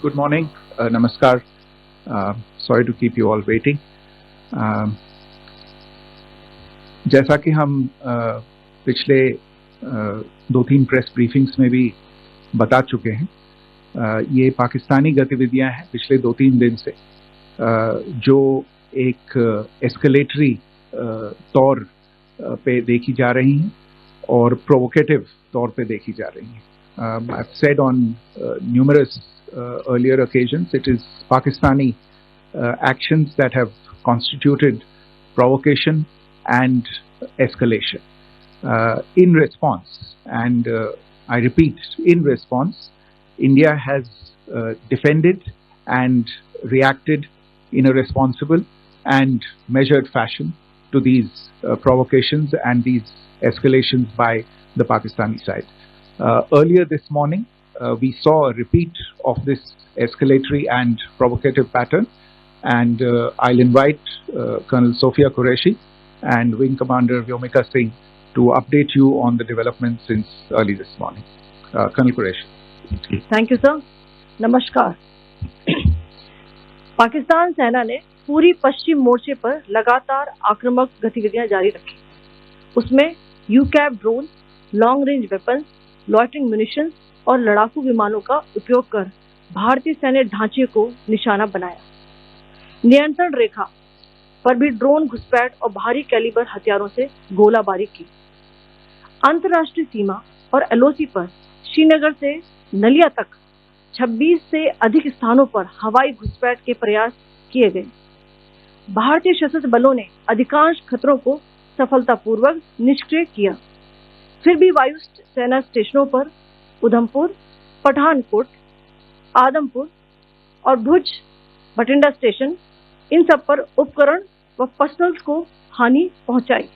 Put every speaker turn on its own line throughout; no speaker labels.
Good morning. Namaskar. Sorry to keep you all waiting. जैसा कि हम पिछले 2-3 प्रेस ब्रीफिंग्स में भी बता चुके हैं, ये पाकिस्तानी गतिविधियां हैं पिछले 2-3 दिन से, जो एक एस्केलेटरी तौर पे देखी जा रही हैं और प्रोवोकेटिव तौर पे देखी जा रही हैं. I've said on numerous earlier occasions, it is Pakistani actions that have constituted provocation and escalation. In response, and I repeat, in response, India has defended and reacted in a responsible and measured fashion to these provocations and these escalations by the Pakistani side. Earlier this morning, we saw a repeat of this escalatory and provocative pattern, and I'll invite Colonel Sophia Qureshi and Wing Commander Vyomika Singh to update you on the developments since early this morning. Colonel Qureshi.
Thank you, sir. नमस्कार. पाकिस्तान सेना ने पूरी पश्चिम मोर्चे पर लगातार आक्रामक गतिविधियां जारी रखी. उसमें UCAV drone, long range weapons, loitering munition और लड़ाकू विमानों का उपयोग कर भारतीय सैन्य ढांचे को निशाना बनाया. नियंत्रण रेखा पर भी ड्रोन घुसपैठ और भारी कैलिबर हथियारों से गोलाबारी की. अंतर्राष्ट्रीय सीमा और एलओसी पर श्रीनगर से नलिया तक 26 से अधिक स्थानों पर हवाई घुसपैठ के प्रयास किए गए. भारतीय सशस्त्र बलों ने अधिकांश खतरों को सफलतापूर्वक निष्क्रिय किया. फिर भी वायु सेना स्टेशनों पर उधमपुर, पठानकोट, आदमपुर और भुज बठिंडा स्टेशन, इन सब पर उपकरण व पर्सनल्स को हानि पहुंचाई.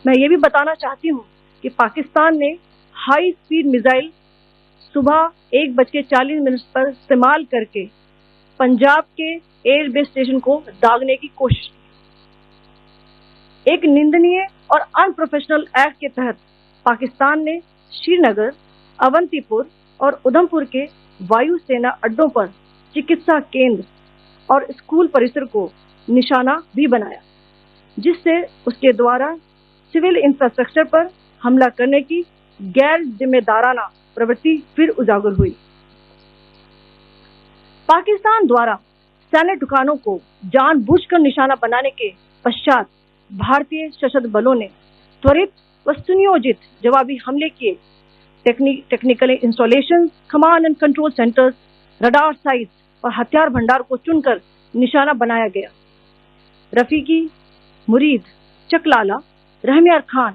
मैं ये भी बताना चाहती हूँ कि पाकिस्तान ने हाई स्पीड मिसाइल सुबह 1:40 पर इस्तेमाल करके पंजाब के एयरबेस स्टेशन को दागने की कोशिश की. एक निंदनीय और अनप्रोफेशनल एक्ट के तहत पाकिस्तान ने श्रीनगर, अवंतीपुर और उधमपुर के वायु सेना अड्डों पर चिकित्सा केंद्र और स्कूल परिसर को निशाना भी बनाया, जिससे उसके द्वारा सिविल इंफ्रास्ट्रक्चर पर हमला करने की गैर जिम्मेदाराना प्रवृत्ति फिर उजागर हुई. पाकिस्तान द्वारा सैन्य ठिकानों को जानबूझकर निशाना बनाने के पश्चात भारतीय सशस्त्र बलों ने त्वरित व सुनियोजित जवाबी हमले किए. Technical installation, command and control centres, radar sites और हथियार भंडार को चुनकर निशाना बनाया गया. रफीकी, मुरीद, चकलाला, रहमियार खान,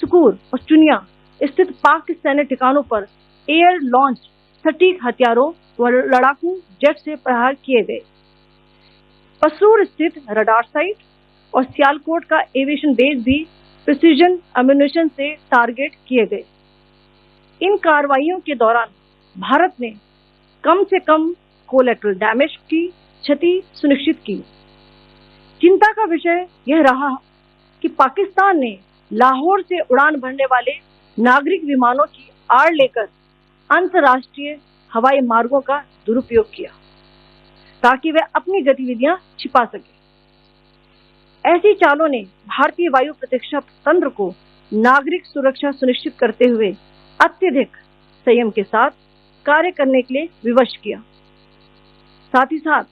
सुकूर और चुनिया स्थित पाक सैन्य ठिकानों पर एयर लॉन्च सटीक हथियारों व लड़ाकू जेट से प्रहार किए गए. पसरूर स्थित रडार साइट और सियालकोट का एविएशन बेस भी प्रिसीजन एम्यूनिशन से टारगेट किए गए. इन कार्रवाइयों के दौरान भारत ने कम से कम कोलैटरल डैमेज की क्षति सुनिश्चित की. चिंता का विषय यह रहा कि पाकिस्तान ने लाहौर से उड़ान भरने वाले नागरिक विमानों की आड़ लेकर अंतर्राष्ट्रीय हवाई मार्गों का दुरुपयोग किया ताकि वे अपनी गतिविधियां छिपा सके. ऐसी चालों ने भारतीय वायु प्रतिरक्षा तंत्र को नागरिक सुरक्षा सुनिश्चित करते हुए अत्यधिक संयम के साथ कार्य करने के लिए विवश किया. साथ ही साथ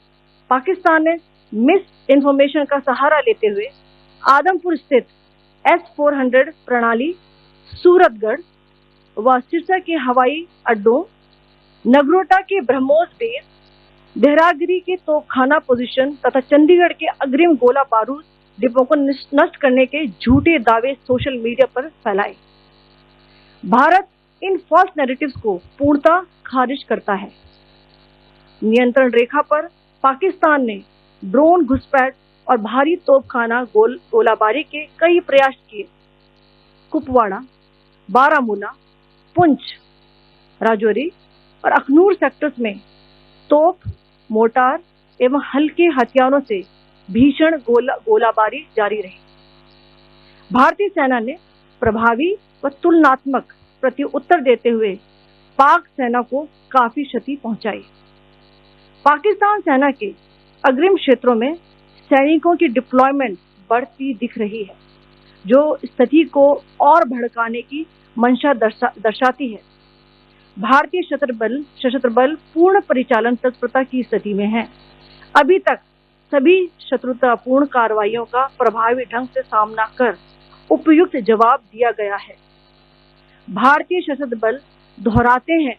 पाकिस्तान ने मिस इन्फॉर्मेशन का सहारा लेते हुए आदमपुर स्थित S-400 प्रणाली, सूरतगढ़ व सिरसा के हवाई अड्डों, नगरोटा के ब्रह्मोस बेस, देहरागिरी के तोपखाना पोजीशन तथा चंडीगढ़ के अग्रिम गोला बारूद डिपों को नष्ट करने के झूठे दावे सोशल मीडिया पर फैलाए. भारत इन फॉल्स नैरेटिव्स को पूर्णतः खारिज करता है. नियंत्रण रेखा पर पाकिस्तान ने ड्रोन घुसपैठ और भारी तोपखाना गोलाबारी के कई प्रयास किए. कुपवाड़ा, बारामूला, पुंछ, राजौरी और अखनूर सेक्टर्स में तोप, मोर्टार एवं हल्के हथियारों से भीषण गोलाबारी जारी रही. भारतीय सेना ने प्रभावी व तुलनात्मक प्रत्युत्तर देते हुए पाक सेना को काफी क्षति पहुंचाई. पाकिस्तान सेना के अग्रिम क्षेत्रों में सैनिकों की डिप्लॉयमेंट बढ़ती दिख रही है, जो स्थिति को और भड़काने की मंशा दर्शाती है। भारतीय सशस्त्र बल पूर्ण परिचालन तत्परता की स्थिति में है। अभी तक सभी शत्रुतापूर्ण कार्रवाइयों का प्रभावी ढंग से सामना कर उपयुक्त जवाब दिया गया है। भारतीय सशस्त्र बल दोहराते हैं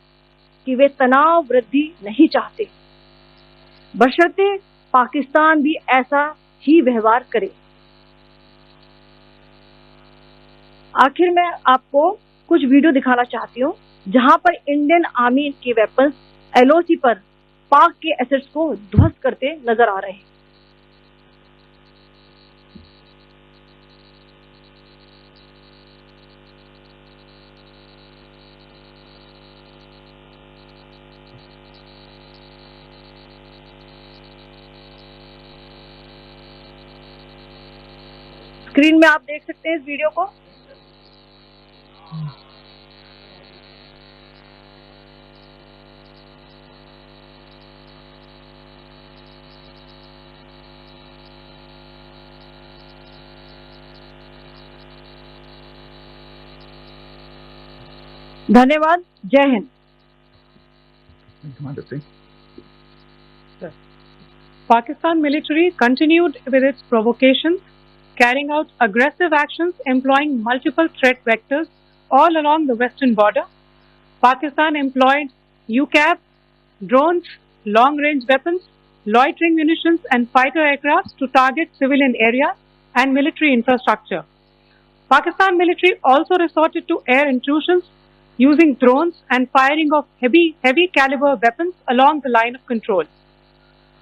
कि वे तनाव वृद्धि नहीं चाहते, बशर्ते पाकिस्तान भी ऐसा ही व्यवहार करे। आखिर में आपको कुछ वीडियो दिखाना चाहती हूँ जहां पर इंडियन आर्मी के वेपन्स एलओसी पर पाक के एसेट्स को ध्वस्त करते नजर आ रहे हैं। स्क्रीन में आप देख सकते हैं इस वीडियो को। धन्यवाद। जय Hind.
Pakistan military continued with its provocations, carrying out aggressive actions employing multiple threat vectors all along the western border. Pakistan employed UCAV, drones, long-range weapons, loitering munitions and fighter aircrafts to target civilian areas and military infrastructure. Pakistan military also resorted to air intrusions using drones and firing of heavy caliber weapons along the line of control.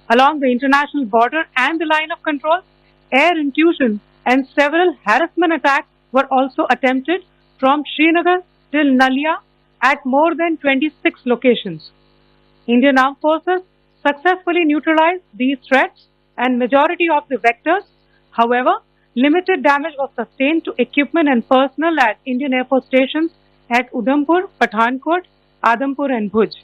Along the international border and the line of control, air intrusion and several harassment attacks were also attempted from Srinagar till Nalia at more than 26 locations. Indian Armed Forces successfully neutralized these threats and majority of the vectors. However, limited damage was sustained to equipment and personnel at Indian Air Force stations at Udhampur, Pathankot, Adampur and Bhuj.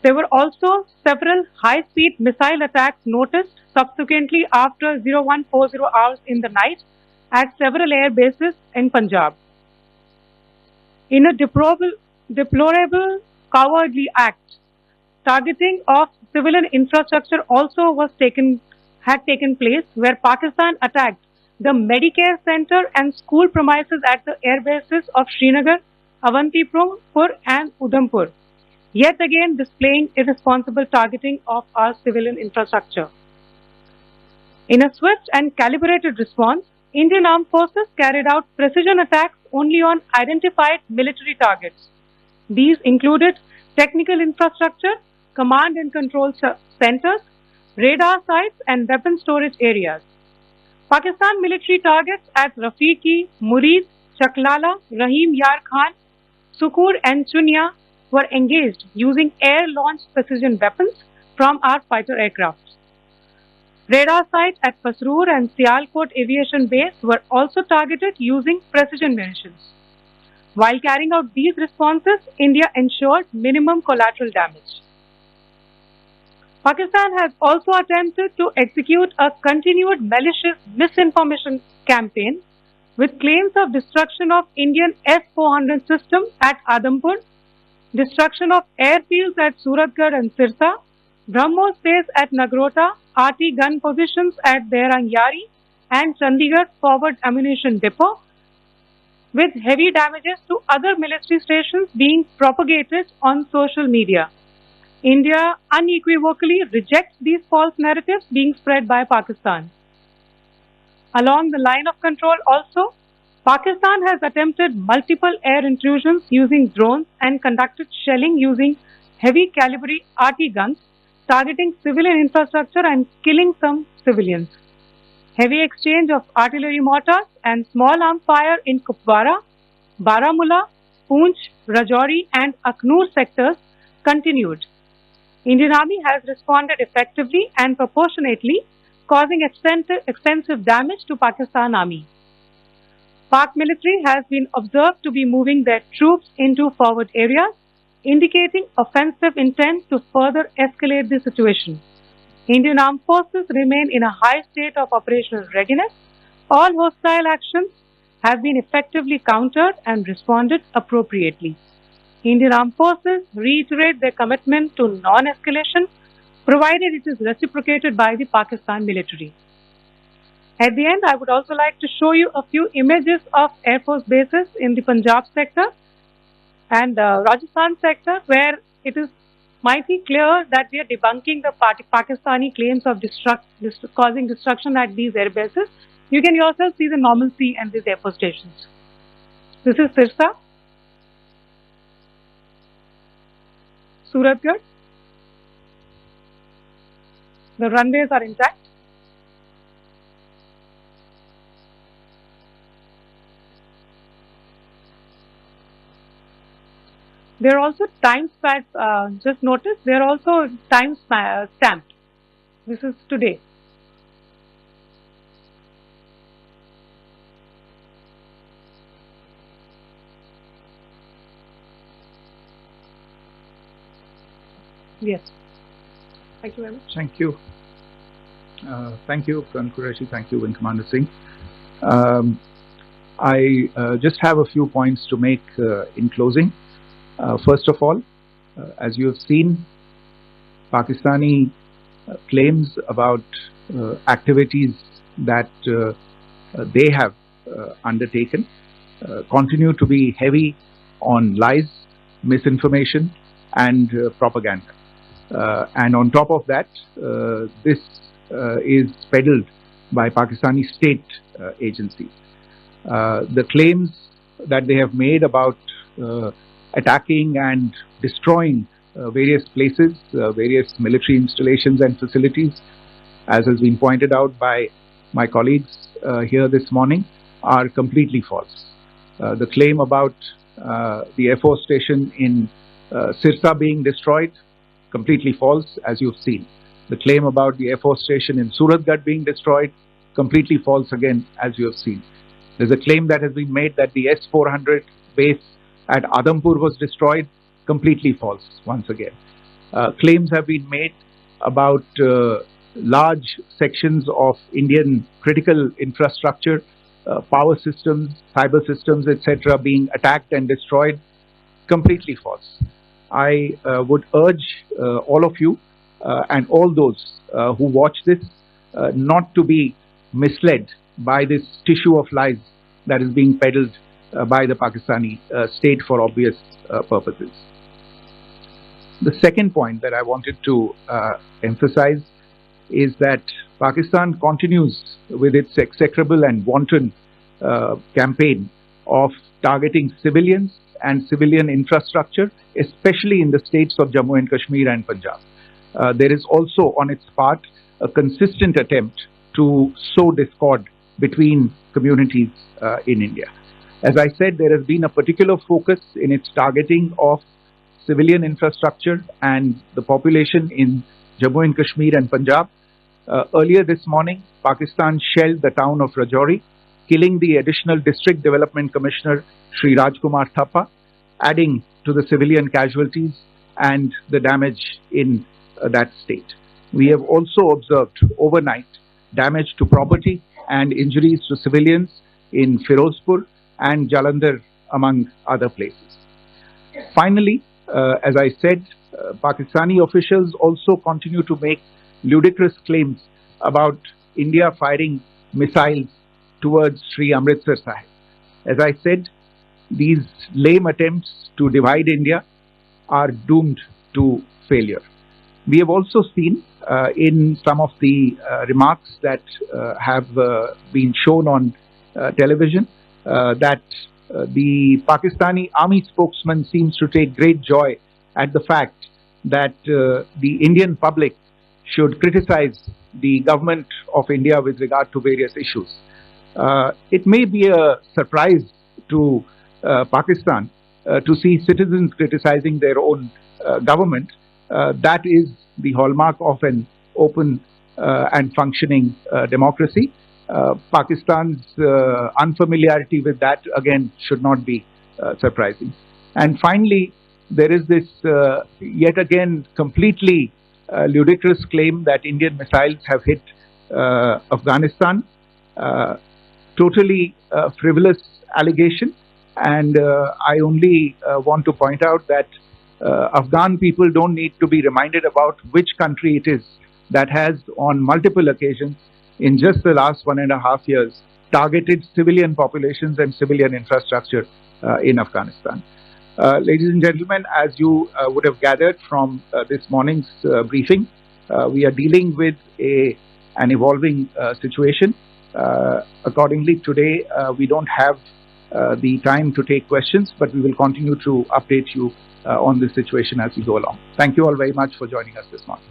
There were also several high-speed missile attacks noticed subsequently after 0140 hours in the night at several air bases in Punjab. In a deplorable cowardly act, targeting of civilian infrastructure also had taken place, where Pakistan attacked the Medicare Center and school premises at the air bases of Srinagar, Avantipur and Udhampur, yet again displaying irresponsible targeting of our civilian infrastructure. In a swift and calibrated response, Indian Armed Forces carried out precision attacks only on identified military targets. These included technical infrastructure, command and control centers, radar sites and weapon storage areas. Pakistan military targets at Rafiqi, Murid, Chaklala, Rahim Yar Khan, Sukur and Chunya were engaged using air-launched precision weapons from our fighter aircraft. Radar sites at Pasroor and Sialkot Aviation Base were also targeted using precision munitions. While carrying out these responses, India ensured minimum collateral damage. Pakistan has also attempted to execute a continued malicious misinformation campaign with claims of destruction of Indian S-400 system at Adampur, destruction of airfields at Suratgarh and Sirsa, BrahMos base at Nagrota, RT gun positions at Behrangyari and Chandigarh forward ammunition depot, with heavy damages to other military stations being propagated on social media. India unequivocally rejects these false narratives being spread by Pakistan. Along the line of control also, Pakistan has attempted multiple air intrusions using drones and conducted shelling using heavy caliber RT guns, targeting civilian infrastructure and killing some civilians. Heavy exchange of artillery mortars and small arms fire in Kupwara, Baramulla, Poonch, Rajouri and Aknoor sectors continued. Indian Army has responded effectively and proportionately, causing extensive damage to Pakistan Army. Pak military has been observed to be moving their troops into forward areas, indicating offensive intent to further escalate the situation. Indian Armed Forces remain in a high state of operational readiness. All hostile actions have been effectively countered and responded appropriately. Indian Armed Forces reiterate their commitment to non-escalation, provided it is reciprocated by the Pakistan military. At the end, I would also like to show you a few images of Air Force bases in the Punjab sector and Rajasthan sector, where it is mighty clear that we are debunking the Pakistani claims of causing destruction at these air bases. You can yourself see the normalcy and these air force stations. This is Sirsa, Suratgarh. The runways are intact. There are also time stamped. Just notice they are also time stamped. This is today. Yes. Thank you very much.
Thank you. Thank you, Colonel Qureshi. Thank you, Wing Commander Singh. I just have a few points to make in closing. First of all, as you have seen, Pakistani claims about activities that they have undertaken continue to be heavy on lies, misinformation, and propaganda. And on top of that, this is peddled by Pakistani state agencies. The claims that they have made about attacking and destroying various places, various military installations and facilities, as has been pointed out by my colleagues here this morning, are completely false. The claim about the Air Force station in Sirsa being destroyed, completely false, as you've seen. The claim about the Air Force station in Suratgarh being destroyed, completely false again, as you have seen. There's a claim that has been made that the S-400 base at Adampur was destroyed, completely false once again. Claims have been made about large sections of Indian critical infrastructure, power systems, cyber systems, etc. being attacked and destroyed, completely false. I would urge all of you and all those who watch this not to be misled by this tissue of lies that is being peddled by the Pakistani state for obvious purposes. The second point that I wanted to emphasize is that Pakistan continues with its execrable and wanton campaign of targeting civilians and civilian infrastructure, especially in the states of Jammu and Kashmir and Punjab. There is also on its part a consistent attempt to sow discord between communities in India. As I said, there has been a particular focus in its targeting of civilian infrastructure and the population in Jammu and Kashmir and Punjab. Earlier this morning, Pakistan shelled the town of Rajouri, killing the additional District Development Commissioner, Sri Rajkumar Thappa, adding to the civilian casualties and the damage in that state. We have also observed overnight damage to property and injuries to civilians in Firozpur and Jalandhar, among other places. Finally, as I said, Pakistani officials also continue to make ludicrous claims about India firing missiles towards Sri Amritsar Sahib. As I said, these lame attempts to divide India are doomed to failure. We have also seen in some of the remarks that have been shown on television that the Pakistani army spokesman seems to take great joy at the fact that the Indian public should criticize the government of India with regard to various issues. It may be a surprise to Pakistan to see citizens criticizing their own government. That is the hallmark of an open and functioning democracy. Pakistan's unfamiliarity with that, again, should not be surprising. And finally, there is this yet again completely ludicrous claim that Indian missiles have hit Afghanistan. Totally frivolous allegation, and I only want to point out that Afghan people don't need to be reminded about which country it is that has on multiple occasions in just the last 1.5 years targeted civilian populations and civilian infrastructure in Afghanistan. Ladies and gentlemen, as you would have gathered from this morning's briefing, we are dealing with an evolving situation. Accordingly, today we don't have the time to take questions, but we will continue to update you on this situation as we go along. Thank you all very much for joining us this morning.